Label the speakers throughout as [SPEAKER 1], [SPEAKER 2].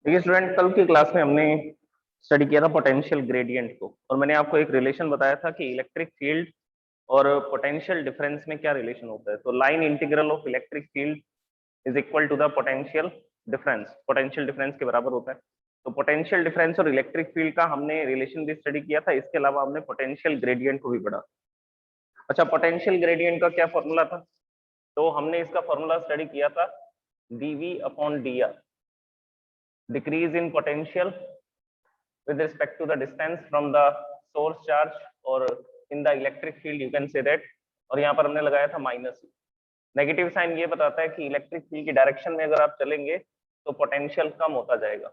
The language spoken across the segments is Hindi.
[SPEAKER 1] देखिए स्टूडेंट, कल की क्लास में हमने स्टडी किया था पोटेंशियल ग्रेडियंट को, और मैंने आपको एक रिलेशन बताया था कि इलेक्ट्रिक फील्ड और पोटेंशियल डिफरेंस में क्या रिलेशन होता है। तो line integral of electric field is equal to the potential difference के बराबर होता है। तो पोटेंशियल डिफरेंस और इलेक्ट्रिक फील्ड का हमने रिलेशन भी स्टडी किया था। इसके अलावा हमने पोटेंशियल ग्रेडियंट को भी पढ़ा। अच्छा, पोटेंशियल ग्रेडियंट का क्या फॉर्मूला था? तो हमने इसका फॉर्मूला स्टडी किया था, dv upon dr, decrease in potential with respect to the distance from the source charge, और in the electric field you can say that। और यहाँ पर हमने लगाया था माइनस। नेगेटिव साइन ये बताता है कि इलेक्ट्रिक फील्ड की डायरेक्शन में अगर आप चलेंगे तो पोटेंशियल कम होता जाएगा।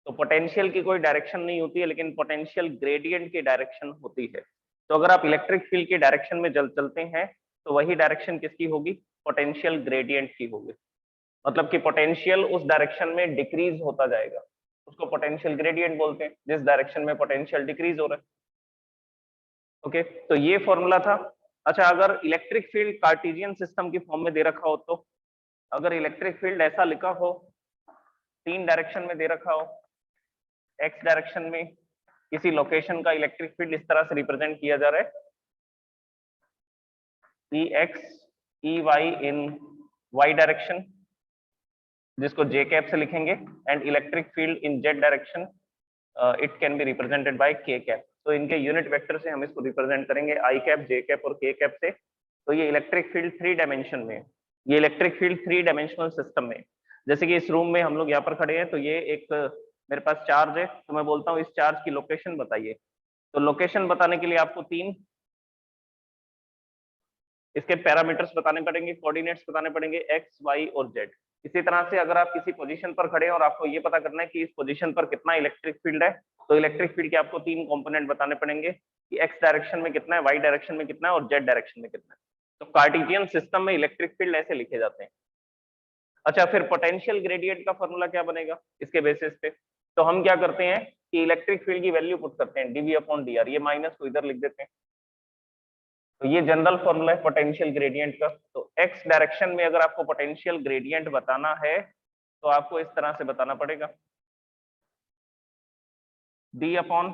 [SPEAKER 1] तो पोटेंशियल की कोई डायरेक्शन नहीं होती है, लेकिन पोटेंशियल ग्रेडियंट की डायरेक्शन होती है। तो अगर आप इलेक्ट्रिक फील्ड की डायरेक्शन में चलते हैं तो वही डायरेक्शन किसकी होगी? पोटेंशियल ग्रेडियंट की होगी। मतलब कि पोटेंशियल उस डायरेक्शन में डिक्रीज होता जाएगा, उसको पोटेंशियल ग्रेडियंट बोलते हैं, जिस डायरेक्शन में पोटेंशियल डिक्रीज हो रहा है। ओके, तो ये फॉर्मूला था। अच्छा, अगर इलेक्ट्रिक फील्ड कार्टेशियन सिस्टम की फॉर्म में दे रखा हो, तो अगर इलेक्ट्रिक फील्ड ऐसा लिखा हो, तीन डायरेक्शन में दे रखा हो, एक्स डायरेक्शन में किसी लोकेशन का इलेक्ट्रिक फील्ड इस तरह से रिप्रेजेंट किया जा रहा है, ई एक्स ई वाई इन वाई डायरेक्शन, जिसको जे कैप से लिखेंगे, and electric field in Z direction, it can be represented by के कैप। तो इनके यूनिट वेक्टर से हम इसको रिप्रेजेंट करेंगे, आई कैप, जे कैप और के कैप से। तो ये इलेक्ट्रिक फील्ड थ्री डायमेंशन में, ये electric field three dimensional system में, जैसे कि इस रूम में हम लोग यहाँ पर खड़े हैं, तो ये एक मेरे पास चार्ज है, तो मैं बोलता हूँ इस चार्ज की लोकेशन बताइए। तो लोकेशन बताने के लिए आपको तीन इसके पैरामीटर्स बताने पड़ेंगे, कोऑर्डिनेट्स बताने पड़ेंगे, एक्स वाई और जेड। इसी तरह से अगर आप किसी पोजीशन पर खड़े हैं और आपको ये पता करना है कि इस पोजीशन पर कितना इलेक्ट्रिक फील्ड है, तो इलेक्ट्रिक फील्ड के आपको तीन कंपोनेंट बताने पड़ेंगे कि एक्स डायरेक्शन में कितना है, वाई डायरेक्शन में कितना है और जेड डायरेक्शन में कितना है। तो कार्टेशियन सिस्टम में इलेक्ट्रिक फील्ड ऐसे लिखे जाते हैं। अच्छा, फिर पोटेंशियल ग्रेडियंट का फॉर्मूला क्या बनेगा इसके बेसिस पे? तो हम क्या करते हैं कि इलेक्ट्रिक फील्ड की वैल्यू पुट करते हैं, डीवी अपॉन डी आर, ये माइनस को इधर लिख देते हैं। तो ये जनरल फॉर्मूला है पोटेंशियल ग्रेडियंट का। तो एक्स डायरेक्शन में अगर आपको पोटेंशियल ग्रेडियंट बताना है तो आपको इस तरह से बताना पड़ेगा, डी अपॉन,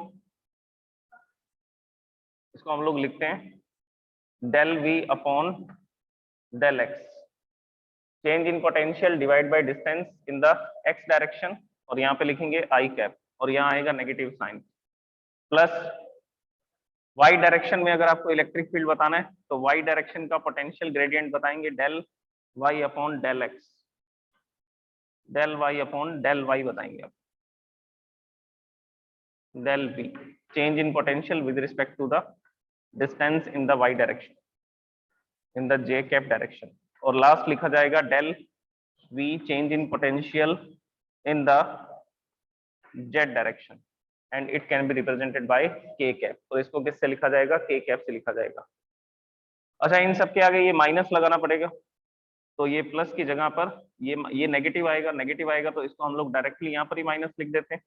[SPEAKER 1] इसको हम लोग लिखते हैं del V upon del x, change in potential divide by distance in the x direction, और यहाँ पे लिखेंगे आई कैप, और यहाँ आएगा negative sign, plus y direction में अगर आपको इलेक्ट्रिक फील्ड बताना है तो वाई डायरेक्शन का पोटेंशियल ग्रेडियंट बताएंगे del y upon del x, del y upon del y बताएंगे आप, del v, change in potential with respect to the distance in the y direction, in the j cap direction। और लास्ट लिखा जाएगा del v, change in potential in the z direction and it can be represented by k cap। तो इसको किससे लिखा जाएगा? k cap से लिखा जाएगा। अच्छा, इन सब के आगे ये माइनस लगाना पड़ेगा, तो ये प्लस की जगह पर ये नेगेटिव आएगा, नेगेटिव आएगा तो इसको हम लोग डायरेक्टली यहाँ पर ही माइनस लिख देते हैं।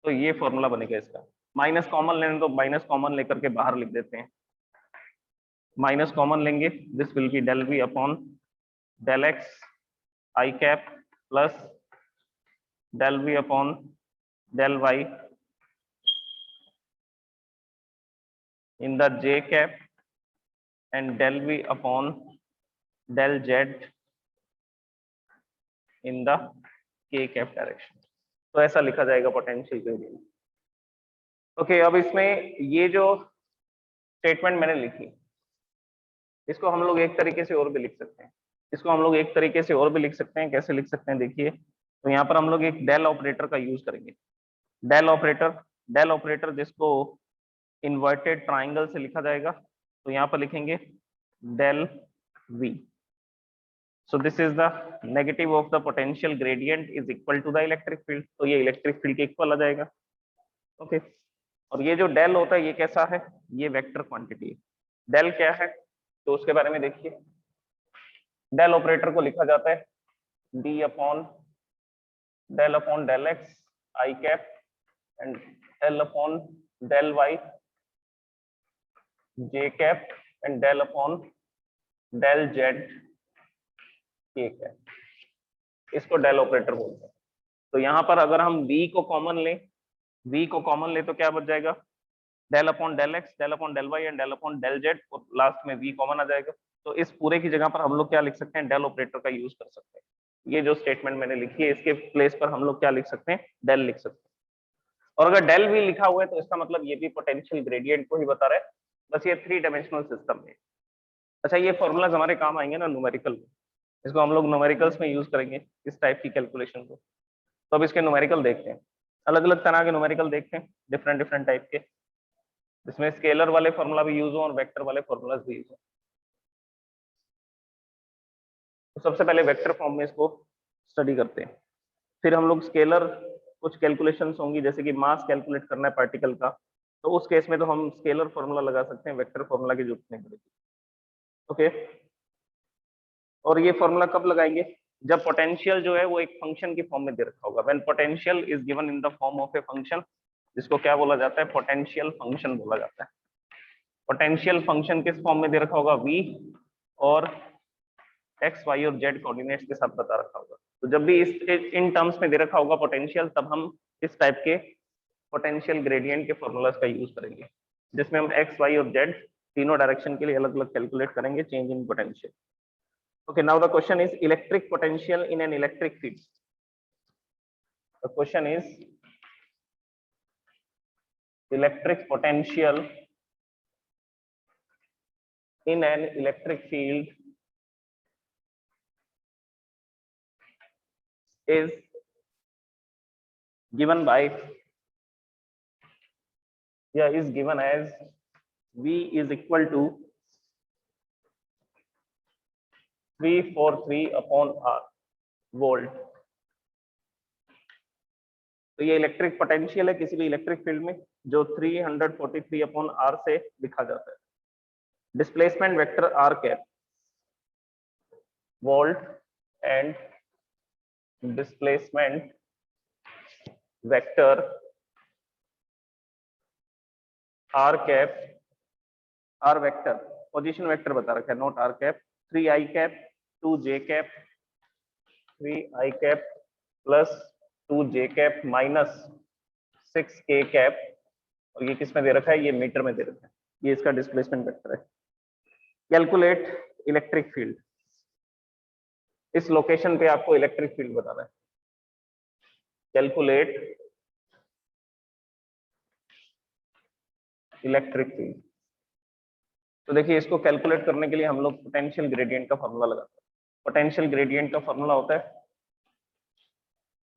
[SPEAKER 1] तो ये फॉर्मूला बनेगा इसका। माइनस कॉमन लेने तो माइनस कॉमन लेकर के बाहर लिख देते हैं, माइनस कॉमन लेंगे, this will be del V upon del x i cap plus del V upon del y in the j cap and del V upon del z in the k cap direction. तो ऐसा लिखा जाएगा पोटेंशियल ग्रेडियंट। ओके, अब इसमें ये जो स्टेटमेंट मैंने लिखी, इसको हम लोग एक तरीके से और भी लिख सकते हैं, इसको हम लोग एक तरीके से और भी लिख सकते हैं। कैसे लिख सकते हैं देखिए, तो यहाँ पर हम लोग एक डेल ऑपरेटर का यूज करेंगे, डेल ऑपरेटर जिसको इन्वर्टेड ट्राइंगल से लिखा जाएगा। तो यहाँ पर लिखेंगे del V, so this is the negative of the potential gradient is equal to the electric field. तो ये इलेक्ट्रिक फील्ड के इक्वल आ जाएगा। ओके, और ये जो डेल होता है ये कैसा है? ये वेक्टर क्वांटिटी है। डेल क्या है तो उसके बारे में देखिए, डेल ऑपरेटर को लिखा जाता है d upon del x i cap and del upon del y j cap and del upon del z k cap. इसको डेल ऑपरेटर बोलते हैं। तो यहाँ पर अगर हम v को कॉमन लें, v को कॉमन ले तो क्या बच जाएगा, del upon del x, del upon del y and del upon del z, और लास्ट में v कॉमन आ जाएगा। तो इस पूरे की जगह पर हम लोग क्या लिख सकते हैं, डेल ऑपरेटर का यूज कर सकते हैं। ये जो स्टेटमेंट मैंने लिखी है इसके प्लेस पर हम लोग क्या लिख सकते हैं, डेल लिख सकते हैं। और अगर डेल भी लिखा हुआ है तो इसका मतलब ये भी पोटेंशियल ग्रेडियंट को ही बता रहा है। बस ये 3 डायमेंशनल सिस्टम है। अच्छा, ये फॉर्मूलाज हमारे काम आएंगे ना न्यूमेरिकल में, इसको हम लोग न्यूमेरिकल्स में यूज करेंगे इस टाइप की कैलकुलेशन को। तो अब इसके न्यूमेरिकल देखते हैं, अलग अलग तरह के न्यूमेरिकल देखते हैं, डिफरेंट डिफरेंट टाइप के, जिसमें स्केलर वाले फॉर्मूला भी यूज हो और वेक्टर वाले फॉर्मूलाज भी यूज हो। तो सबसे पहले वेक्टर फॉर्म में इसको स्टडी करते हैं, फिर हम लोग स्केलर कुछ कैलकुलेशंस होंगी, जैसे कि मास कैलकुलेट करना है पार्टिकल का, तो उस केस में तो हम स्केलर फॉर्मूला लगा सकते हैं, वेक्टर फॉर्मूला की जरूरत नहीं पड़ेगी। ओके, और ये फॉर्मूला कब लगाएंगे, जब पोटेंशियल जो है वो एक फंक्शन की फॉर्म में दे रखा होगा। When potential is given in the form of a function, जिसको क्या बोला जाता है, पोटेंशियल फंक्शन बोला जाता है। पोटेंशियल फंक्शन किस फॉर्म में दे रखा होगा, v, और एक्स वाई और जेड कोऑर्डिनेट्स के साथ बता रखा होगा। तो जब भी इस इन टर्म्स में दे रखा होगा पोटेंशियल, तब हम इस टाइप के पोटेंशियल ग्रेडियंट के फॉर्मूलाज का यूज करेंगे, जिसमें हम एक्स वाई और जेड तीनों डायरेक्शन के लिए अलग अलग कैलकुलेट करेंगे change in potential. Okay, now the question is electric potential in an electric field. The question is electric potential in an electric field is given by, is given as V is equal to 343 upon R volt. तो ये इलेक्ट्रिक पोटेंशियल है किसी भी इलेक्ट्रिक फील्ड में, जो 343 अपॉन आर से लिखा जाता है। Displacement vector r cap, volt, and displacement vector r cap, r vector position vector बता रखा है, not r cap, 3i cap 2j cap, 3i cap plus 2j cap minus 6k cap, और ये किस में दे रखा है, ये मीटर में दे रखा है, ये इसका डिस्प्लेसमेंट वेक्टर है। कैलकुलेट इलेक्ट्रिक फील्ड, इस लोकेशन पे आपको इलेक्ट्रिक फील्ड बताना है। कैलकुलेट इलेक्ट्रिक फील्ड, तो देखिए इसको कैलकुलेट करने के लिए हम लोग पोटेंशियल ग्रेडियंट का फॉर्मूला लगाते हैं। पोटेंशियल ग्रेडियंट का फॉर्मूला होता है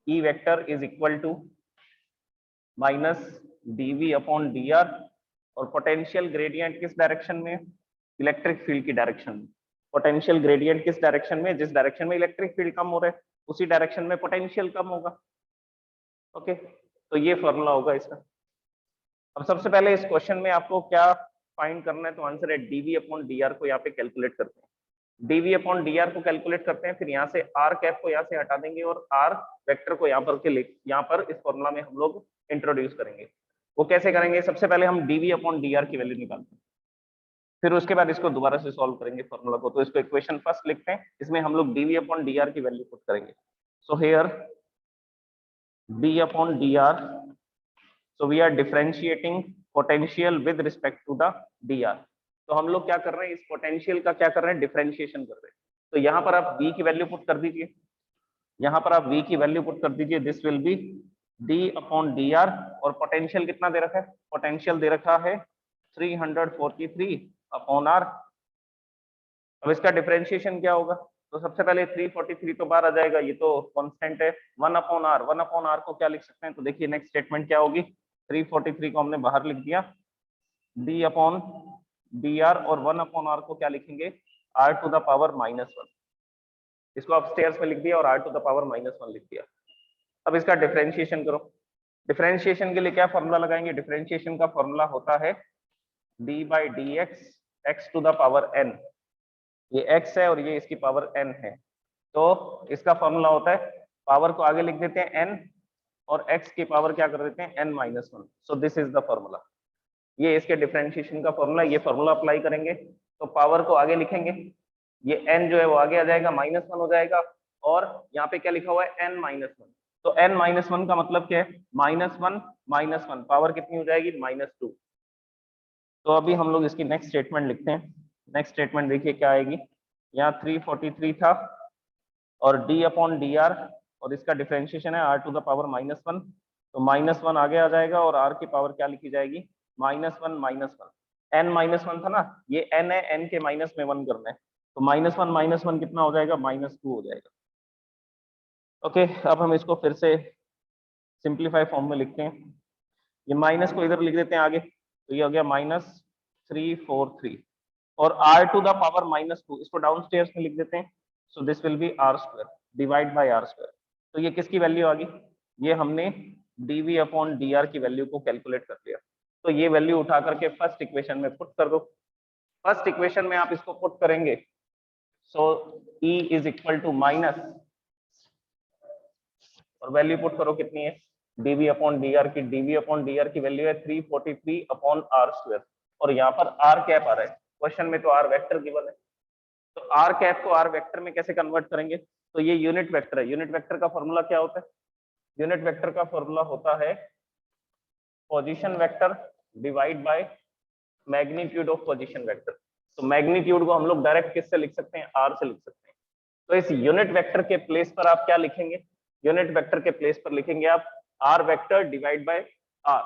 [SPEAKER 1] E vector is equal to minus dv upon dr, और पोटेंशियल ग्रेडियंट किस डायरेक्शन में, इलेक्ट्रिक फील्ड की डायरेक्शन में। पोटेंशियल ग्रेडियंट किस डायरेक्शन में, जिस डायरेक्शन में इलेक्ट्रिक फील्ड कम हो रहा है उसी डायरेक्शन में पोटेंशियल कम होगा। ओके, तो ये फॉर्मूला होगा इसका। अब सबसे पहले इस क्वेश्चन में आपको क्या फाइंड करना है, तो आंसर है dv अपॉन dr को यहाँ पे कैलकुलेट करते हैं। dv अपॉन dr को कैलकुलेट करते हैं, फिर यहाँ से r कैप को यहाँ से हटा देंगे और r वेक्टर को यहाँ पर इस फॉर्मूला में हम लोग इंट्रोड्यूस करेंगे। वो कैसे करेंगे, सबसे पहले हम dv अपॉन dr की वैल्यू निकालते हैं, फिर उसके बाद इसको दोबारा से सॉल्व करेंगे फॉर्मूला को। तो इसको इक्वेशन फर्स्ट लिखते हैं, इसमें हम लोग dv अपॉन dr की वैल्यू पुट करेंगे। So here d upon dr, so we are differentiating potential with respect to the dr। तो हम लोग क्या कर रहे हैं, इस पोटेंशियल का क्या कर रहे हैं, डिफरेंशिएशन कर रहे हैं। तो यहाँ पर आप v की वैल्यू पुट कर दीजिए, यहाँ पर आप v की वैल्यू पुट कर दीजिए, this will B d upon dr, और पोटेंशियल कितना दे रखा है, पोटेंशियल दे रखा है 343 अपॉन r। अब इसका डिफरेंशिएशन क्या होगा, तो सबसे पहले 343 तो बाहर आ जाएगा, ये तो कांस्टेंट है, 1 अपॉन r, 1 अपॉन r को क्या लिख सकते हैं, तो देखिए नेक्स्ट स्टेटमेंट क्या होगी, 343 को हमने बाहर लिख दिया, d अपॉन dr, और 1 अपॉन r को क्या लिखेंगे, r टू द पावर -1। इसको अपस्टेयर्स में लिख दिया और r टू द पावर -1 लिख दिया। अब इसका डिफरेंशिएशन करो। डिफरेंशिएशन के लिए क्या फॉर्मूला लगाएंगे, डिफरेंशिएशन का फॉर्मूला होता है d by dx x to the power n। ये x है और ये इसकी पावर n है, तो इसका फॉर्मूला होता है, पावर को आगे लिख देते हैं n और x की पावर क्या कर देते हैं n-1। So this is the formula, ये इसके डिफरेंशिएशन का फॉर्मूला। ये फॉर्मूला अप्लाई करेंगे तो पावर को आगे लिखेंगे, ये n जो है वो आगे आ जाएगा, -1 हो जाएगा, और यहाँ पे क्या लिखा हुआ है n-1, तो n माइनस वन का मतलब क्या है, माइनस वन पावर कितनी हो जाएगी, -2। तो अभी हम लोग इसकी नेक्स्ट स्टेटमेंट लिखते हैं। नेक्स्ट स्टेटमेंट देखिए क्या आएगी, यहाँ 343 था और d अपॉन डी आर, और इसका डिफरेंशिएशन है r टू द पावर -1, तो -1 आगे आ जाएगा और r की पावर क्या लिखी जाएगी, -1, n -1 था ना, ये n है, n के माइनस में 1 करना है, तो -1 कितना हो जाएगा, -2 हो जाएगा। ओके, अब हम इसको फिर से सिंप्लीफाई फॉर्म में लिखते हैं। ये माइनस को इधर लिख देते हैं आगे, तो ये हो गया -343 और r टू द पावर -2 इसको डाउन स्टेयर्स में लिख देते हैं, सो this will B r² divide by r²। तो ये किसकी वैल्यू आ गई, ये हमने dv अपॉन dr की वैल्यू को कैलकुलेट कर लिया। तो ये वैल्यू उठा करके फर्स्ट इक्वेशन में पुट कर दो। फर्स्ट इक्वेशन में आप इसको पुट करेंगे, so E is equal to minus, और वैल्यू पुट करो कितनी है, dv अपॉन dr की वैल्यू है 343 अपॉन r², और यहाँ पर r कैप आ रहा है, क्वेश्चन में तो r वेक्टर गिवन है, तो r कैप को r वेक्टर में कैसे कन्वर्ट करेंगे, तो ये यूनिट वेक्टर है। यूनिट वेक्टर का फॉर्मूला क्या होता है, यूनिट वेक्टर का फॉर्मूला होता है position vector divide by magnitude of position vector. तो मैग्नीट्यूड को हम लोग डायरेक्ट किससे लिख सकते हैं, r से लिख सकते हैं। तो इस यूनिट वेक्टर के प्लेस पर आप क्या लिखेंगे, यूनिट वेक्टर के प्लेस पर लिखेंगे आप r vector divide by r।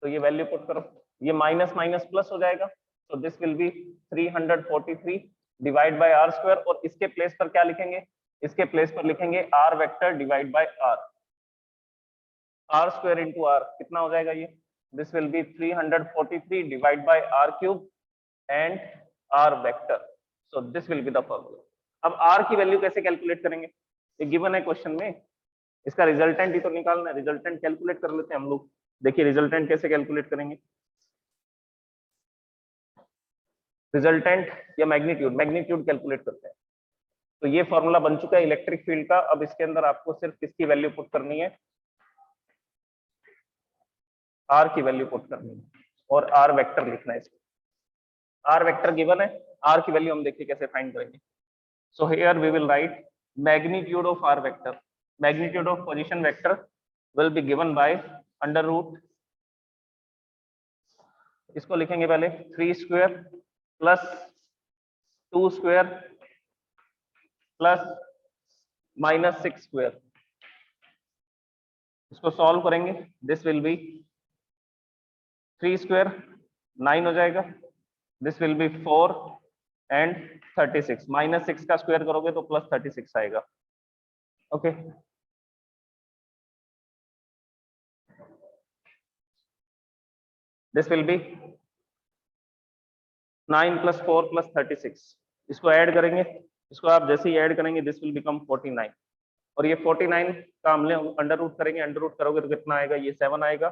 [SPEAKER 1] तो ये वैल्यू पुट करो, ये माइनस माइनस प्लस हो जाएगा, तो this will B 343 divide by r², और इसके प्लेस पर क्या लिखेंगे, इसके प्लेस पर लिखेंगे r vector divide by r, r² into r कितना हो जाएगा ये, this will B 343 divide by r³ and r vector, so this will be the formula. अब r की वैल्यू कैसे कैलकुलेट करेंगे, ये गिवन है क्वेश्चन में, इसका रिजल्टेंट ही तो निकालना है, रिजल्टेंट कैलकुलेट कर लेते हैं हम लोग। देखिए रिजल्टेंट कैसे कैलकुलेट करेंगे, रिजल्टेंट या मैग्नीट्यूड कैलकुलेट करते हैं। तो ये फॉर्मूला बन चुका है इलेक्ट्रिक फील्ड का। अब इसके अंदर आपको सिर्फ किसकी वैल्यू पुट करनी है, r की वैल्यू पुट करनी है, और r वेक्टर लिखना है इसको। r वेक्टर गिवन है, r की वैल्यू हम देखिए कैसे फाइंड करेंगे। So here we will write magnitude of r vector, magnitude of position vector will be given by under root, इसको लिखेंगे पहले 3² प्लस 2² प्लस -6², इसको सॉल्व करेंगे, दिस विल बी 3² 9 हो जाएगा, दिस विल बी 4 एंड 36, -6 का स्क्वायर करोगे तो +36 आएगा। ओके, दिस विल बी 9 + 4 + 36, इसको ऐड करेंगे, इसको आप जैसे ही ऐड करेंगे दिस विल बिकम 49, और ये 49 का हमने अंडर रूट करेंगे, अंडर रूट करोगे तो कितना आएगा, ये 7 आएगा,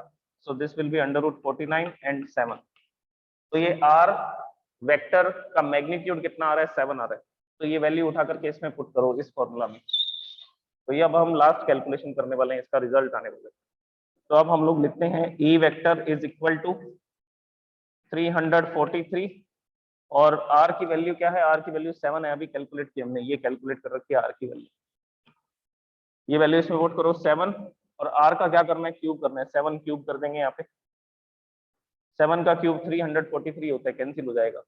[SPEAKER 1] so this will be under root 49 and 7। तो ये r वेक्टर का मैग्नीट्यूड कितना आ रहा है, 7 आ रहा है, तो ये वैल्यू उठा करके इसमें पुट करो इस फॉर्मूला में। तो ये अब हम लास्ट कैलकुलेशन करने वाले हैं, इसका रिजल्ट आने वाला है। तो अब हम लोग लिखते हैं E vector is equal to 343, और r की वैल्यू क्या है, r की वैल्यू 7 है, अभी कैलकुलेट की हमने, ये कैलकुलेट कर रखी है r की वैल्यू, ये वैल्यू इसमें पुट करो 7, और r का क्या करना है, क्यूब करना है, 7 क्यूब कर देंगे यहाँ पे, 7 का क्यूब 343 होता है, कैंसिल हो जाएगा।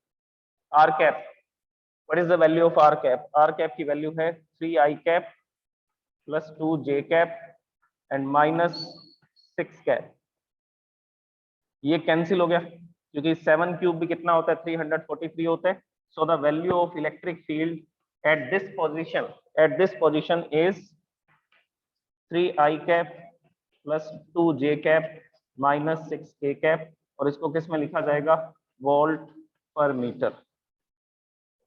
[SPEAKER 1] r cap, what is the value of r cap, r cap की वैल्यू है 3i cap plus 2j cap and -6 cap, ये कैंसिल हो गया क्योंकि 7 क्यूब भी कितना होता है, 343 होता है। So the value of electric field at this position is 3i cap plus 2j cap -6k cap, और इसको किस में लिखा जाएगा, वोल्ट पर मीटर।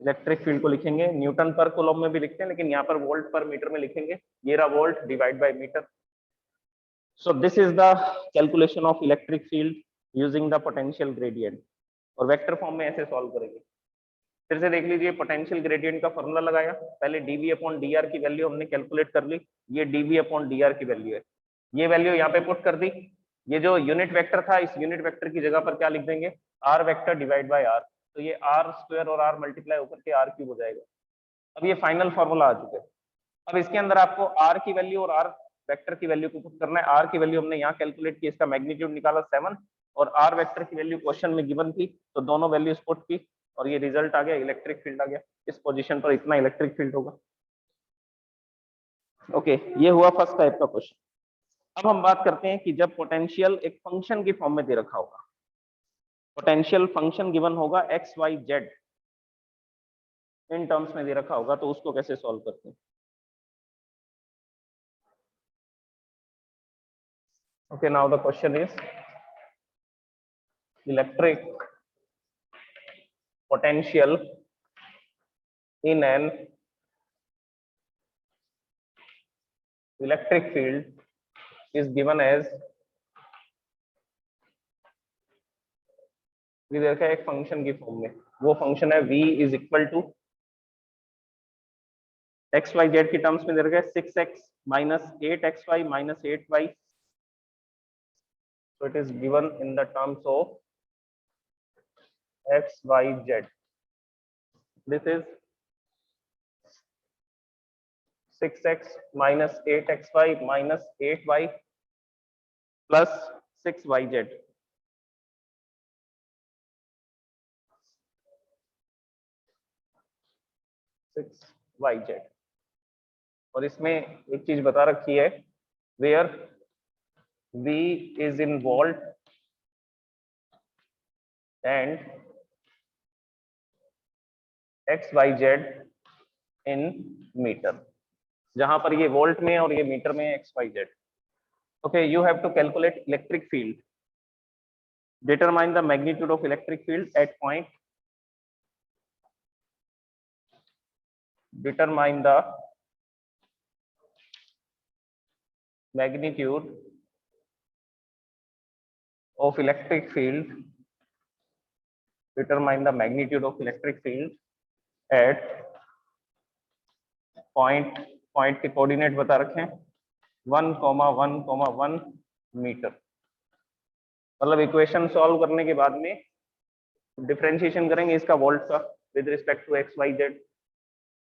[SPEAKER 1] इलेक्ट्रिक फील्ड को लिखेंगे न्यूटन पर कूलम में भी लिखते हैं, लेकिन यहाँ पर वोल्ट पर मीटर में लिखेंगे, ये रहा volt divide by metre. So this is the calculation of electric field using the potential gradient, और वेक्टर फॉर्म में ऐसे सॉल्व करेंगे। फिर से देख लीजिए, पोटेंशियल ग्रेडियंट का फॉर्मूला लगाया, पहले dv अपॉन dr की वैल्यू हमने कैलकुलेट कर ली, ये dv अपॉन dr की वैल्यू है, ये वैल्यू यहाँ पे पुट कर दी। ये जो यूनिट वेक्टर था, इस यूनिट वेक्टर की जगह पर क्या लिख देंगे, r vector divide by r, तो ये r² और r मल्टीप्लाई होकर के r³ हो जाएगा। अब ये फाइनल फॉर्मूला आ चुका है, अब इसके अंदर आपको आर की वैल्यू और आर वेक्टर की वैल्यू को पुट करना है। आर की वैल्यू हमने यहाँ कैलकुलेट की, इसका मैग्नीट्यूड निकाला 7, और आर वेक्टर की वैल्यू क्वेश्चन में गिवन थी, तो दोनों वैल्यूज पुट की और ये रिजल्ट आ गया, इलेक्ट्रिक फील्ड आ गया। इस पोजीशन पर इतना इलेक्ट्रिक फील्ड होगा। ओके, ये हुआ फर्स्ट टाइप का क्वेश्चन। अब हम बात करते हैं कि जब पोटेंशियल एक फंक्शन की फॉर्म में दे रखा होगा, पोटेंशियल फंक्शन गिवन होगा x y z in terms में दे रखा होगा, तो उसको कैसे सॉल्व करते हैं। Okay, now the question is electric potential in an electric field is given as, भी देखा है एक फंक्शन की फॉर्म में, वो फंक्शन है v is equal to x y z की टर्म्स में दे रखा है 6x minus 8xy minus 8y, so it is given in the terms of x y z. This is 6x minus 8xy minus 8y plus 6yz. और इसमें एक चीज बता रखी है, where v is in volt and xyz in metre, जहां पर ये वोल्ट में और ये मीटर में xyz। Okay, you have to calculate electric field, determine the magnitude of electric field at point, determine the magnitude of electric field, determine the magnitude of electric field at point, point के कोऑर्डिनेट बता रखे हैं 1,1,1 मीटर। मतलब इक्वेशन सॉल्व करने के बाद में डिफरेंशिएशन करेंगे इसका वोल्ट का with respect to x y z,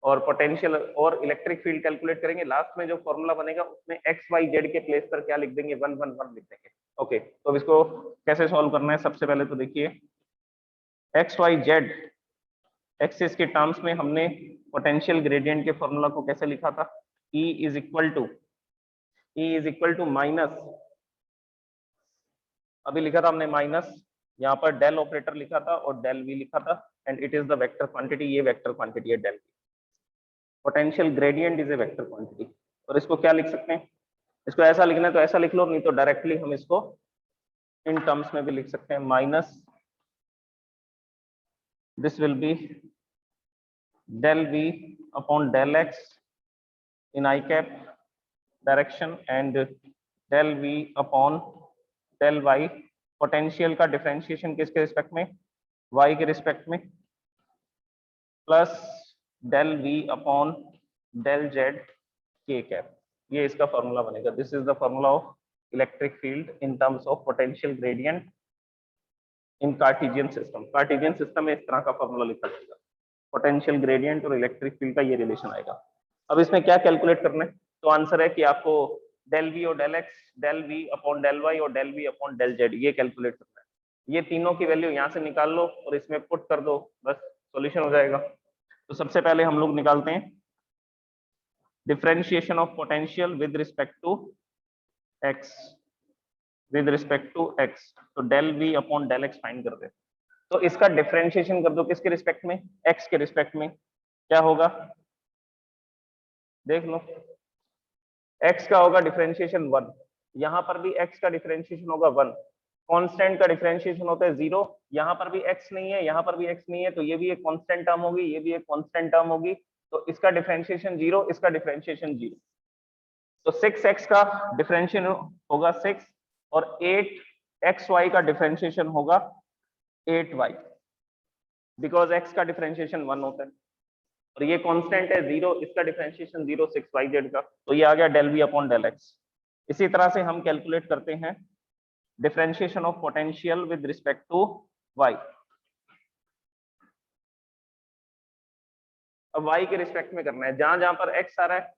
[SPEAKER 1] और पोटेंशियल और इलेक्ट्रिक फील्ड कैलकुलेट करेंगे। लास्ट में जो फॉर्मूला बनेगा उसमें एक्स वाई जेड के प्लेस पर क्या लिख देंगे, 1,1,1 लिख देंगे। ओके, तो अब इसको कैसे सॉल्व करना है, सबसे पहले तो देखिए एक्स वाई जेड एक्सिस के टर्म्स में हमने पोटेंशियल ग्रेडियंट के फॉर्मूला को कैसे लिखा था, E is equal to minus, अभी लिखा था हमने माइनस, यहाँ पर डेल ऑपरेटर लिखा था और डेल वी लिखा था, and it is the vector quantity, ये वेक्टर क्वांटिटी है del. Potential gradient is a vector quantity, और इसको क्या लिख सकते हैं, इसको ऐसा लिखना है तो ऐसा लिख लो, नहीं तो डायरेक्टली हम इसको इन टर्म्स में भी लिख सकते हैं, minus this will B del v upon del x in I cap direction and del v upon del y, potential का डिफरेंशिएशन किसके रिस्पेक्ट में, y के रिस्पेक्ट में, plus del v upon del z k cap, ये इसका फॉर्मूला बनेगा। This is the formula of electric field in terms of potential gradient in Cartesian system. Cartesian system में इस तरह का फॉर्मूला लिखा जाएगा, पोटेंशियल ग्रेडियंट और इलेक्ट्रिक फील्ड का ये रिलेशन आएगा। अब इसमें क्या कैलकुलेट करना है, तो आंसर है कि आपको डेल वी और del x, del V upon del Y और del V upon del Z ये कैलकुलेट करना है। ये तीनों की वैल्यू यहाँ से निकाल लो और इसमें पुट कर दो, बस सॉल्यूशन हो जाएगा। तो सबसे पहले हम लोग निकालते हैं differentiation of potential with respect to X, तो del V upon del X find कर दे। तो इसका डिफरेंशिएशन कर दो किसके रिस्पेक्ट में, एक्स के रिस्पेक्ट में, क्या होगा देख लो, x का होगा डिफरेंशिएशन 1, यहां पर भी x का डिफरेंशिएशन होगा 1, कांस्टेंट का डिफरेंशिएशन होता है 0, यहां पर भी x नहीं है, यहां पर भी x नहीं है, तो ये भी एक कांस्टेंट टर्म होगी, ये भी एक कांस्टेंट टर्म होगी, तो इसका डिफरेंशिएशन 0, इसका डिफरेंशिएशन 0, तो 6x का डिफरेंशिएशन होगा 6 और 8xy का डिफरेंशिएशन होगा 8y, बिकॉज x का डिफरेंशिएशन 1 होता है और ये कांस्टेंट है 0, इसका डिफरेंशिएशन 0 6yz का, तो ये आ गया del V upon del x. इसी तरह से हम कैलकुलेट करते हैं differentiation of potential with respect to y। अब y के रिस्पेक्ट में करना है, जहां जहां पर x आ रहा है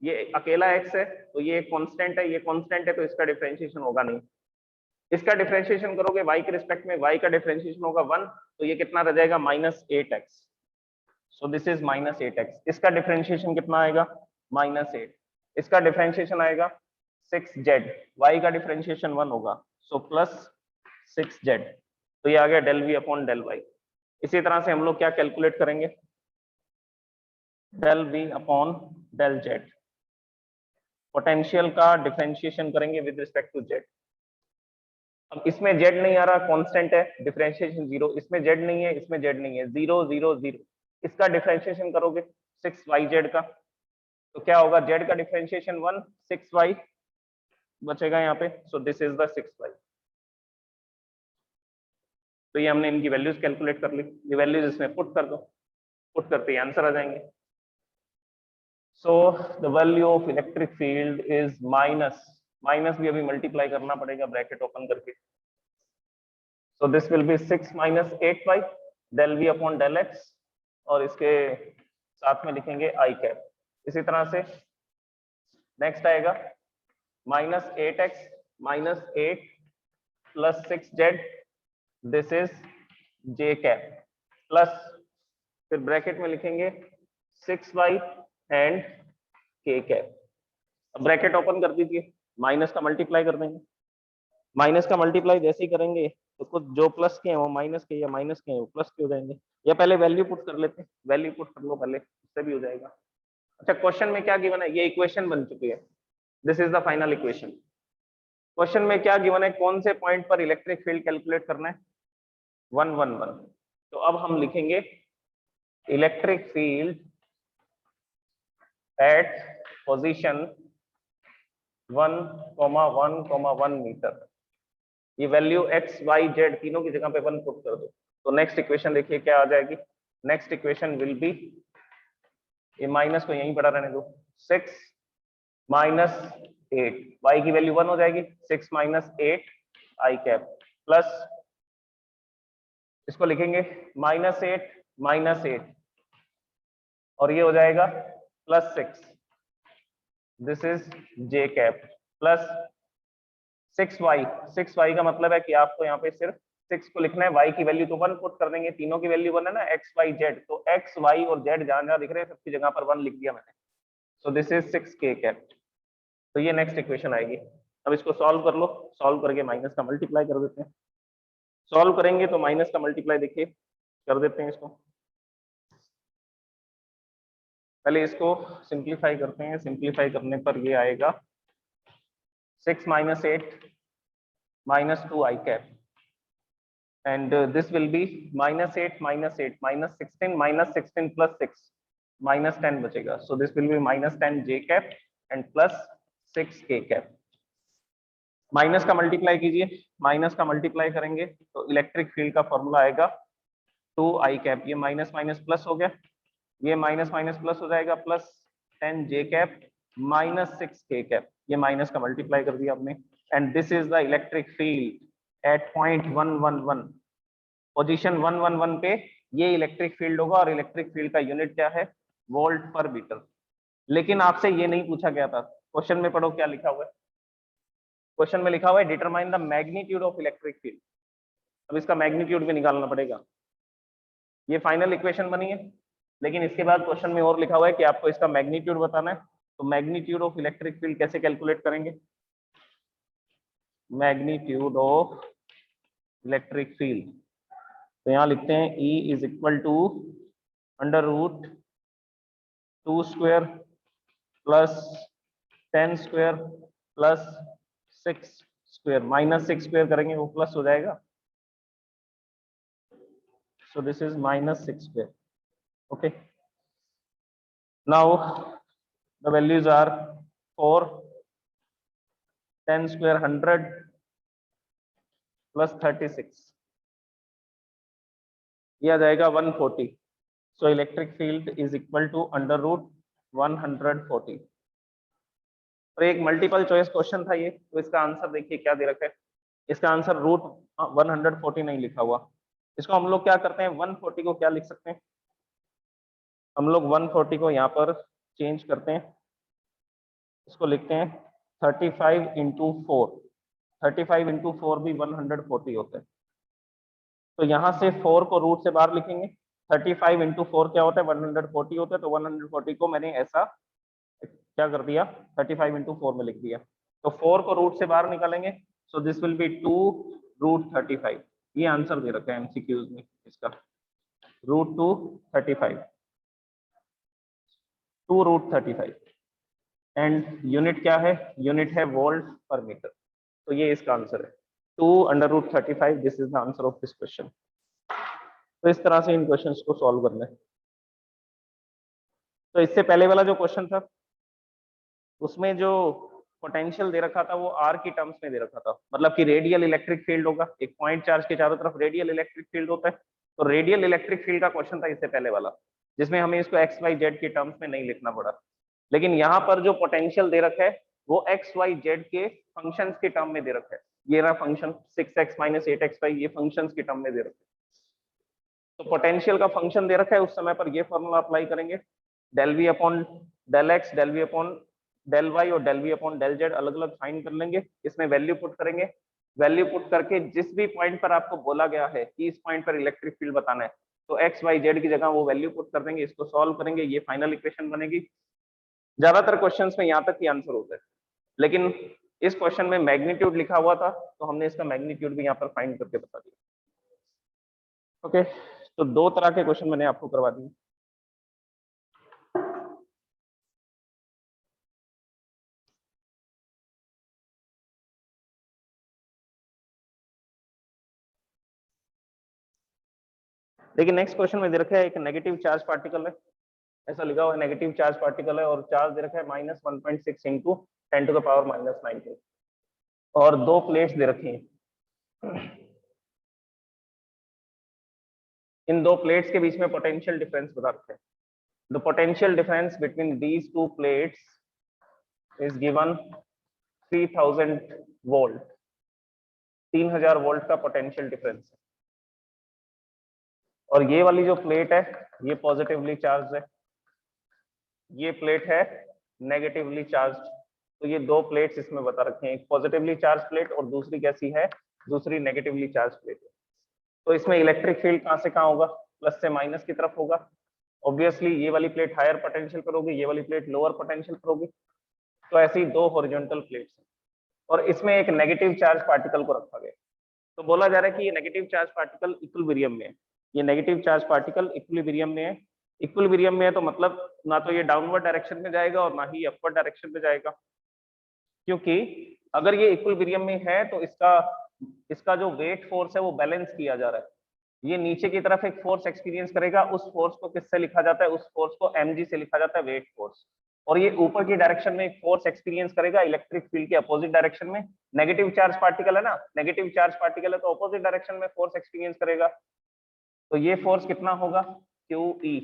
[SPEAKER 1] ये अकेला x है तो ये कांस्टेंट है, ये कांस्टेंट है तो इसका डिफरेंशिएशन होगा नहीं। इसका डिफरेंशिएशन करोगे y के रिस्पेक्ट में, y का डिफरेंशिएशन होगा 1, तो ये कितना रह जाएगा -8x। So this is -8x। इसका डिफरेंशिएशन कितना आएगा -8। इसका डिफरेंशिएशन आएगा 6z, y का डिफरेंशिएशन 1 होगा, सो +6z। तो ये आ गया del v upon del y। इसी तरह से हम लोग क्या कैलकुलेट करेंगे, del v upon del z। Potential का डिफरेंशिएशन करेंगे विद रिस्पेक्ट टू z। अब इसमें z नहीं आ रहा, कांस्टेंट है, डिफरेंशिएशन 0। इसमें z नहीं है, इसमें z नहीं है, 0 0 0। इसका डिफरेंशिएशन करोगे 6yz का, तो क्या होगा, z का डिफरेंशिएशन 1, 6y बचेगा यहाँ पे, सो दिस इज द 6y। तो ये हमने इनकी वैल्यूज कैलकुलेट कर ली, ये वैल्यूज इसमें पुट कर दो, पुट करते ही आंसर आ जाएंगे। So the value of electric field is minus भी अभी मल्टीप्लाई करना पड़ेगा ब्रैकेट ओपन करके। सो this will B 6 - 8y del v upon del x, और इसके साथ में लिखेंगे i कैप। इसी तरह से नेक्स्ट आएगा -8x -8 plus 6z, this is j cap, plus फिर ब्रैकेट में लिखेंगे 6y एंड k कैप। अब ब्रैकेट ओपन कर दीजिए, माइनस का मल्टीप्लाई कर देंगे। माइनस का मल्टीप्लाई जैसे ही करेंगे तो कुछ जो प्लस के हैं वो माइनस के, या माइनस के हैं वो प्लस के हो जाएंगे। या पहले वैल्यू पुट कर लेते हैं, वैल्यू पुट कर लो पहले, उससे भी हो जाएगा। अच्छा, क्वेश्चन में क्या गिवन है, ये इक्वेशन बन चुकी है, this is the final equation. Question में क्या गिवन है, कौन से पॉइंट पर इलेक्ट्रिक फील्ड कैलकुलेट करना है, 1 1 1। तो अब हम लिखेंगे electric field at position 1, 1, 1 metre. ये वैल्यू x, y, z तीनों की जगह पे 1 पुट कर दो, तो नेक्स्ट इक्वेशन देखिए क्या आ जाएगी। नेक्स्ट इक्वेशन विल बी, ये माइनस को यहीं पड़ा रहने दो, 6 - 8, y की वैल्यू 1 हो जाएगी, 6 - 8 i कैप, प्लस इसको लिखेंगे -8 -8, और ये हो जाएगा +6, this is j cap, plus 6y का मतलब है कि आपको यहाँ पे सिर्फ 6 को लिखना है, y की वैल्यू तो 1 पुट कर देंगे, तीनों की वैल्यू 1 है ना, x y z, तो x y और z जहां जहां दिख रहे हैं सबकी जगह पर 1 लिख दिया मैंने, सो दिस इज 6k कैप। तो ये नेक्स्ट इक्वेशन आएगी। अब इसको सॉल्व कर लो, सॉल्व करके माइनस का मल्टीप्लाई कर देते हैं। सॉल्व करेंगे तो माइनस का मल्टीप्लाई देखिए कर देते हैं इसको, पहले इसको सिंप्लीफाई करते हैं। सिंप्लीफाई करने पर ये आएगा 6 - 8 -2 i cap, and this will be -8 -8 -16 plus 6 -10 बचेगा, so this will be -10 j cap and plus 6 k cap। Minus का मल्टीप्लाई कीजिए, माइनस का मल्टीप्लाई करेंगे तो इलेक्ट्रिक फील्ड का फॉर्मूला आएगा 2 i कैप, ये माइनस माइनस प्लस हो गया, ये माइनस माइनस प्लस हो जाएगा, plus 10 j cap -6 k cap, ये माइनस का मल्टीप्लाई कर दिया आपने, and this is the electric field eight point 111, position 111 पे ये इलेक्ट्रिक फील्ड होगा, और इलेक्ट्रिक फील्ड का यूनिट क्या है, वोल्ट पर मीटर। लेकिन आपसे ये नहीं पूछा गया था, क्वेश्चन में पढ़ो क्या लिखा हुआ है। क्वेश्चन में लिखा हुआ है determine the magnitude of electric field. अब इसका मैग्नीट्यूड भी निकालना पड़ेगा। ये फाइनल इक्वेशन बनी है, लेकिन इसके बाद क्वेश्चन में और लिखा हुआ है कि आपको इसका मैग्नीट्यूड बताना है। तो मैग्नीट्यूड ऑफ इलेक्ट्रिक फील्ड कैसे कैलकुलेट करेंगे, मैग्नीट्यूड ऑफ इलेक्ट्रिक फील्ड, तो यहाँ लिखते हैं E is equal to √2 square plus 10 square plus 6 square, -6 square करेंगे वो प्लस हो जाएगा, so this is -6 square। okay, now the values are 4, 10 square 100 plus 36, ये आ जाएगा 140। so electric field is equal to √140। और एक मल्टीपल चॉइस क्वेश्चन था ये, तो इसका आंसर देखिए क्या दे रखा है। इसका आंसर √140 नहीं लिखा हुआ, इसको हम लोग क्या करते हैं, 140 को क्या लिख सकते हैं, हम लोग 140 को यहाँ पर चेंज करते हैं, इसको लिखते हैं 35 इंटू 4। 35 इंटू 4 भी 140 होता है। तो यहाँ से 4 को रूट से बाहर लिखेंगे। 35 इंटू 4 क्या होता है? 140 होता है। तो 140 को मैंने ऐसा क्या कर दिया? 35 इंटू 4 में लिख दिया। तो 4 को रूट से बाहर निकालेंगे। So this will be 2 root 35। ये आंसर दे रखा है एमसीक्यूज में इसका, रूट 2 35, 2 रूट 35। एंड यूनिट क्या है? यूनिट है वोल्ट पर मीटर। तो ये इसका आंसर है 2 under root 35। This is the answer of this question. तो इस तरह से इन क्वेश्चंस को सॉल्व करना है। तो इससे पहले वाला जो क्वेश्चन था उसमें जो पोटेंशियल दे रखा था वो आर की टर्म्स में दे रखा था, मतलब कि रेडियल इलेक्ट्रिक फील्ड होगा। एक पॉइंट चार्ज के चारों तरफ रेडियल इलेक्ट्रिक फील्ड होता है। तो रेडियल इलेक्ट्रिक फील्ड का क्वेश्चन था इससे पहले वाला, जिसमें हमें इसको एक्स वाई जेड के टर्म्स में नहीं लिखना पड़ा। लेकिन यहाँ पर जो पोटेंशियल दे रखा है वो एक्स वाई जेड के फंक्शंस के टर्म में दे रखा है। ये रहा फंक्शन 6x माइनस 8xy, ये फंक्शंस के टर्म में दे रखा है। तो पोटेंशियल का फंक्शन दे रखा है, उस समय पर ये फॉर्मूला अप्लाई करेंगे, del V upon del x, del V upon del Y और del V upon del Z अलग अलग फाइंड कर लेंगे। इसमें वैल्यू पुट करेंगे। वैल्यू पुट करके जिस भी पॉइंट पर आपको बोला गया है कि इस पॉइंट पर इलेक्ट्रिक फील्ड बताना है, तो एक्स वाई जेड की जगह वो वैल्यू पुट कर देंगे। इसको सॉल्व करेंगे, ये फाइनल इक्वेशन बनेगी। ज्यादातर क्वेश्चंस में यहाँ तक ही आंसर होता है, लेकिन इस क्वेश्चन में मैग्नीट्यूड लिखा हुआ था तो हमने इसका मैग्नीट्यूड भी यहाँ पर फाइंड करके बता दिया। ओके, तो दो तरह के क्वेश्चन मैंने आपको करवा दिए। लेकिन नेक्स्ट क्वेश्चन में दे रखा है एक नेगेटिव चार्ज पार्टिकल है, ऐसा लिखा हुआ है नेगेटिव चार्ज पार्टिकल है और चार्ज दे रखा है -1.6 इंटू 10 टू द पावर -19 और दो प्लेट्स दे रखी हैं। इन दो प्लेट्स के बीच में पोटेंशियल डिफरेंस बता रखा है। The potential difference between these two plates is given 3000 volt. 3000 volt का पोटेंशियल डिफरेंस है। और ये वाली जो प्लेट है ये पॉजिटिवली चार्ज है, ये प्लेट है नेगेटिवली चार्ज। तो ये दो प्लेट्स इसमें बता रखे हैं, एक पॉजिटिवली चार्ज प्लेट और दूसरी कैसी है? दूसरी नेगेटिवली चार्ज प्लेट है। तो इसमें इलेक्ट्रिक फील्ड कहां से कहां होगा? प्लस से माइनस की तरफ होगा। ऑब्वियसली ये वाली प्लेट हायर पोटेंशियल पर होगी, ये वाली प्लेट लोअर पोटेंशियल पर होगी। तो ऐसी दो हॉरिजॉन्टल प्लेट्स हैं और इसमें एक नेगेटिव चार्ज पार्टिकल को रखा गया। तो बोला जा रहा है कि ये नेगेटिव चार्ज पार्टिकल इक्विलिब्रियम में है। ये नेगेटिव चार्ज पार्टिकल इक्विलिब्रियम में है। इक्विलिब्रियम में है तो मतलब ना तो ये डाउनवर्ड डायरेक्शन में जाएगा और ना ही अपवर्ड डायरेक्शन में जाएगा, क्योंकि अगर ये इक्विलिब्रियम में है तो इसका जो वेट फोर्स है वो बैलेंस किया जा रहा है। ये नीचे की तरफ एक फोर्स एक्सपीरियंस करेगा, उस फोर्स को किससे लिखा जाता है? उस फोर्स को mg से लिखा जाता है, वेट फोर्स। और ये ऊपर की डायरेक्शन में एक फोर्स एक्सपीरियंस करेगा इलेक्ट्रिक फील्ड के अपोजिट डायरेक्शन में। नेगेटिव चार्ज पार्टिकल है ना, नेगेटिव चार्ज पार्टिकल है तो अपोजिट डायरेक्शन में फोर्स एक्सपीरियंस करेगा। तो ये फोर्स कितना होगा? QE,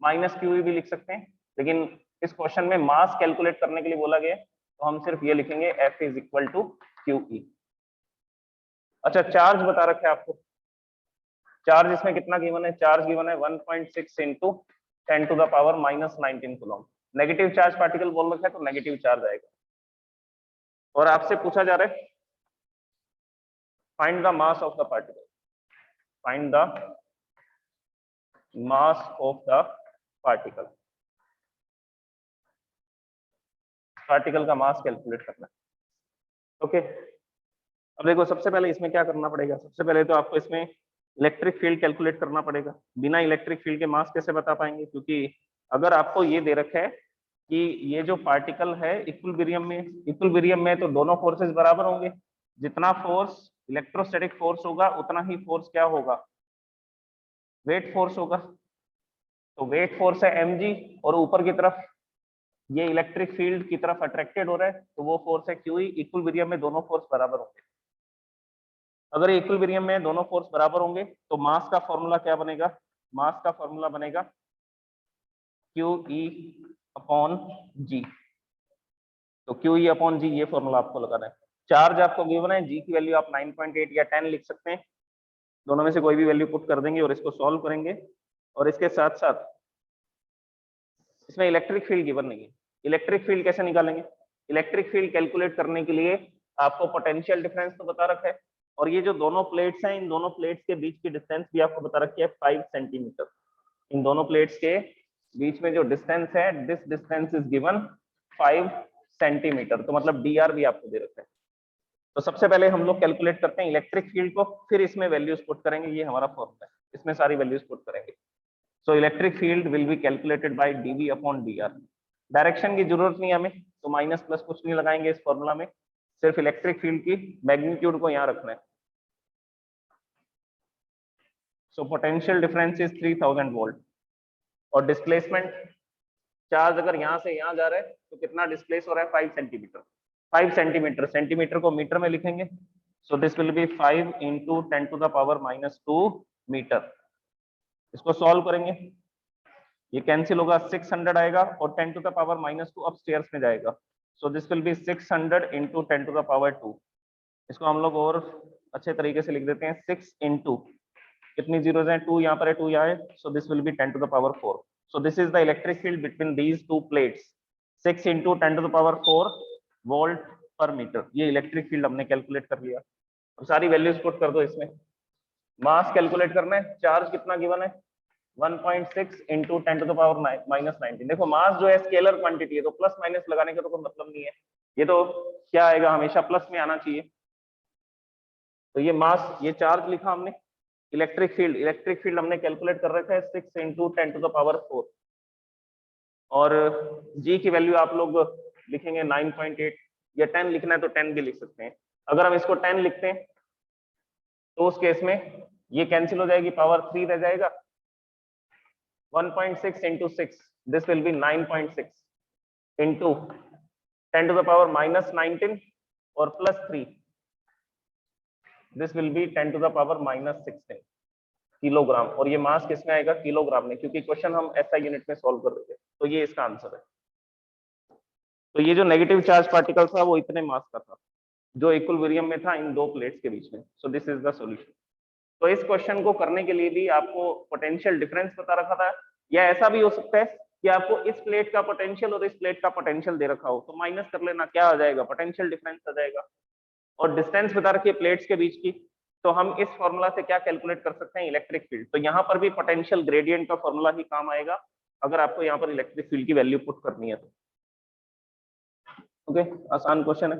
[SPEAKER 1] माइनस QE भी लिख सकते हैं, लेकिन इस क्वेश्चन में मास कैलकुलेट करने के लिए बोला गया तो हम सिर्फ ये लिखेंगे F is equal to QE। अच्छा, चार्ज बता रखा है आपको। चार्ज इसमें कितना गिवन है? चार्ज गिवन है 1.6 into 10 to the power -19 coulomb. Negative charge particle बोल रखा है तो नेगेटिव चार्ज आएगा। और आपसे पूछा जा रहा है find the mass of the particle, find the mass of the particle. Particle का मास कैलकुलेट करना है। ओके, अब देखो सबसे पहले इसमें क्या करना पड़ेगा? सबसे पहले तो आपको इसमें इलेक्ट्रिक फील्ड कैलकुलेट करना पड़ेगा। बिना इलेक्ट्रिक फील्ड के मास कैसे बता पाएंगे? क्योंकि अगर आपको ये दे रखा है कि ये जो पार्टिकल है इक्विलिब्रियम में तो दोनों फोर्सेस बराबर होंगे। जितना फोर्स इलेक्ट्रोस्टैटिक फोर्स होगा उतना ही फोर्स क्या होगा? वेट फोर्स होगा। तो वेट फोर्स है mg और ऊपर की तरफ ये इलेक्ट्रिक फील्ड की तरफ अट्रैक्टेड हो रहा है तो वो फोर्स है QE। इक्विलिब्रियम में दोनों फोर्स बराबर होंगे। अगर इक्विलिब्रियम में दोनों फोर्स बराबर होंगे तो मास का फॉर्मूला क्या बनेगा? मास का फॉर्मूला बनेगा QE अपॉन G। तो QE अपॉन G ये फॉर्मूला आपको लगाना है। चार्ज आपको गिवन है, G की वैल्यू आप 9.8 या 10 लिख सकते हैं, दोनों में से कोई भी वैल्यू पुट कर देंगे और इसको सॉल्व करेंगे। और इसके साथ साथ इसमें इलेक्ट्रिक फील्ड गिवन नहीं है। इलेक्ट्रिक फील्ड कैसे निकालेंगे? इलेक्ट्रिक फील्ड कैलकुलेट करने के लिए आपको पोटेंशियल डिफरेंस तो बता रखा है, और ये जो दोनों प्लेट्स हैं, इन दोनों प्लेट्स के बीच की डिस्टेंस भी आपको बता रखी है 5 सेंटीमीटर। इन दोनों प्लेट्स के बीच में जो डिस्टेंस है, this distance is given 5 centimetre. तो मतलब dr भी आपको दे रखा है। तो सबसे पहले हम लोग कैलकुलेट करते हैं इलेक्ट्रिक फील्ड को, फिर इसमें वैल्यूज पुट करेंगे। ये हमारा फॉर्मूला है, इसमें सारी वैल्यूज पुट करेंगे। So electric field will be calculated by dv upon dr। Direction की जरूरत नहीं हमें, तो माइनस प्लस कुछ नहीं लगाएंगे इस फॉर्मूला में, सिर्फ इलेक्ट्रिक फील्ड की मैग्नीट्यूड को यहाँ रखना है। So potential difference is 3000 volt, और डिस्प्लेसमेंट चार्ज अगर यहाँ से यहाँ जा रहा है तो कितना डिस्प्लेस हो रहा है, 5 सेंटीमीटर। 5 सेंटीमीटर, सेंटीमीटर को मीटर में लिखेंगे। So this will be 5 into 10⁻⁻2 metre. इसको सॉल्व करेंगे, ये कैंसिल होगा, 600 आएगा, और 10⁻⁻2 अपस्टेयर्स में जाएगा। सो दिस विल बी 600 इंटू 10⁻2। इसको हम लोग और अच्छे तरीके से लिख देते हैं, 6 इंटू कितनी जीरोज हैं, 2 यहाँ पर है, 2 यहाँ है। सो this will B 10⁻4। So this is the electric field between these two plates, 6 into 10⁻4 volt पर मीटर। ये इलेक्ट्रिक फील्ड हमने कैलकुलेट कर लिया। और सारी वैल्यूज पुट कर दो इसमें। मास कैलकुलेट करना है, चार्ज कितना गिवन है, 1.6 इंटू 10⁻⁻19। देखो मास जो है स्केलर क्वांटिटी है, तो प्लस माइनस लगाने का तो कोई मतलब नहीं है, ये तो क्या आएगा, हमेशा प्लस में आना चाहिए। तो ये मास, ये चार्ज लिखा हमने। इलेक्ट्रिक फील्ड हमने कैलकुलेट कर रखा है 6 इंटू 10⁻4, और जी की वैल्यू आप लोग लिखेंगे 9.8, या 10 लिखना है तो 10 भी लिख सकते हैं। अगर हम इसको 10 लिखते हैं तो उस केस में ये कैंसिल हो जाएगी, पावर 3 रह जाएगा। 1.6 into 6, this will B 9.6 into 10⁻⁻19 और plus 3, this will B 10⁻⁻16 kilogram. और ये मास किसमें आएगा, किलोग्राम में, क्योंकि क्वेश्चन हम SI यूनिट में सॉल्व कर रहे थे। तो ये इसका आंसर है। तो ये जो नेगेटिव चार्ज पार्टिकल था वो इतने मास का था, जो इक्विलिब्रियम में था इन दो प्लेट्स के बीच में। सो दिस इज द सॉल्यूशन। तो इस क्वेश्चन को करने के लिए भी आपको पोटेंशियल डिफरेंस पता रखा था, या ऐसा भी हो सकता है कि आपको इस प्लेट का पोटेंशियल और इस प्लेट का पोटेंशियल दे रखा हो, तो माइनस कर लेना, क्या आ जाएगा, पोटेंशियल डिफरेंस आ जाएगा। और डिस्टेंस बता रखी है प्लेट्स के बीच की, तो हम इस फॉर्मूला से क्या कैलकुलेट कर सकते हैं, इलेक्ट्रिक फील्ड। तो यहाँ पर भी पोटेंशियल ग्रेडियंट का फॉर्मूला ही काम आएगा, अगर आपको यहाँ पर इलेक्ट्रिक फील्ड की वैल्यू पुट करनी है तो। ओके, आसान क्वेश्चन है।